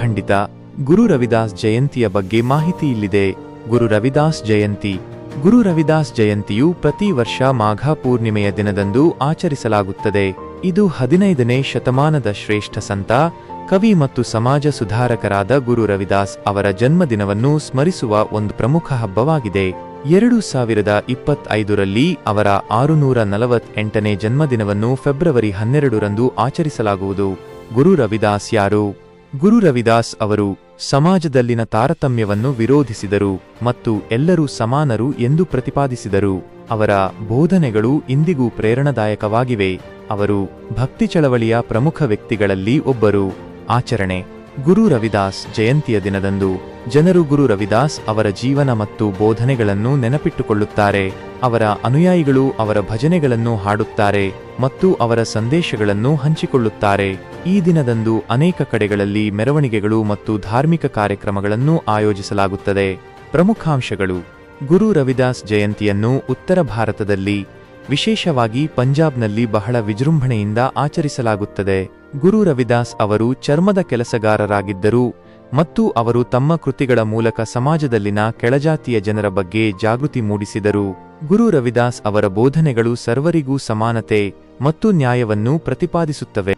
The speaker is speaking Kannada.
ಖಂಡಿತ. ಗುರು ರವಿದಾಸ್ ಜಯಂತಿಯ ಬಗ್ಗೆ ಮಾಹಿತಿ ಇಲ್ಲಿದೆ. ಗುರು ರವಿದಾಸ್ ಜಯಂತಿ. ಗುರು ರವಿದಾಸ್ ಜಯಂತಿಯು ಪ್ರತಿ ವರ್ಷ ಮಾಘ ಪೂರ್ಣಿಮೆಯ ದಿನದಂದು ಆಚರಿಸಲಾಗುತ್ತದೆ. ಇದು 15ನೇ ಶತಮಾನದ ಶ್ರೇಷ್ಠ ಸಂತ, ಕವಿ ಮತ್ತು ಸಮಾಜ ಸುಧಾರಕರಾದ ಗುರು ರವಿದಾಸ್ ಅವರ ಜನ್ಮದಿನವನ್ನು ಸ್ಮರಿಸುವ ಒಂದು ಪ್ರಮುಖ ಹಬ್ಬವಾಗಿದೆ. 2025ರಲ್ಲಿ ಅವರ 648ನೇ ಜನ್ಮದಿನವನ್ನು ಫೆಬ್ರವರಿ 12ರಂದು ಆಚರಿಸಲಾಗುವುದು. ಗುರು ರವಿದಾಸ್ ಯಾರು? ಗುರು ರವಿದಾಸ್ ಅವರು ಸಮಾಜದಲ್ಲಿನ ತಾರತಮ್ಯವನ್ನು ವಿರೋಧಿಸಿದರು ಮತ್ತು ಎಲ್ಲರೂ ಸಮಾನರು ಎಂದು ಪ್ರತಿಪಾದಿಸಿದರು. ಅವರ ಬೋಧನೆಗಳು ಇಂದಿಗೂ ಪ್ರೇರಣಾದಾಯಕವಾಗಿವೆ. ಅವರು ಭಕ್ತಿ ಚಳವಳಿಯ ಪ್ರಮುಖ ವ್ಯಕ್ತಿಗಳಲ್ಲಿ ಒಬ್ಬರು. ಆಚರಣೆ: ಗುರು ರವಿದಾಸ್ ಜಯಂತಿಯ ದಿನದಂದು ಜನರು ಗುರು ರವಿದಾಸ್ ಅವರ ಜೀವನ ಮತ್ತು ಬೋಧನೆಗಳನ್ನು ನೆನಪಿಟ್ಟುಕೊಳ್ಳುತ್ತಾರೆ. ಅವರ ಅನುಯಾಯಿಗಳು ಅವರ ಭಜನೆಗಳನ್ನು ಹಾಡುತ್ತಾರೆ ಮತ್ತು ಅವರ ಸಂದೇಶಗಳನ್ನು ಹಂಚಿಕೊಳ್ಳುತ್ತಾರೆ. ಈ ದಿನದಂದು ಅನೇಕ ಕಡೆಗಳಲ್ಲಿ ಮೆರವಣಿಗೆಗಳು ಮತ್ತು ಧಾರ್ಮಿಕ ಕಾರ್ಯಕ್ರಮಗಳನ್ನು ಆಯೋಜಿಸಲಾಗುತ್ತದೆ. ಪ್ರಮುಖಾಂಶಗಳು: ಗುರು ರವಿದಾಸ್ ಜಯಂತಿಯನ್ನು ಉತ್ತರ ಭಾರತದಲ್ಲಿ, ವಿಶೇಷವಾಗಿ ಪಂಜಾಬ್ನಲ್ಲಿ ಬಹಳ ವಿಜೃಂಭಣೆಯಿಂದ ಆಚರಿಸಲಾಗುತ್ತದೆ. ಗುರು ರವಿದಾಸ್ ಅವರು ಚರ್ಮದ ಕೆಲಸಗಾರರಾಗಿದ್ದರು ಮತ್ತು ಅವರು ತಮ್ಮ ಕೃತಿಗಳ ಮೂಲಕ ಸಮಾಜದಲ್ಲಿನ ಕೆಳಜಾತಿಯ ಜನರ ಬಗ್ಗೆ ಜಾಗೃತಿ ಮೂಡಿಸಿದರು. ಗುರು ರವಿದಾಸ್ ಅವರ ಬೋಧನೆಗಳು ಸರ್ವರಿಗೂ ಸಮಾನತೆ ಮತ್ತು ನ್ಯಾಯವನ್ನು ಪ್ರತಿಪಾದಿಸುತ್ತವೆ.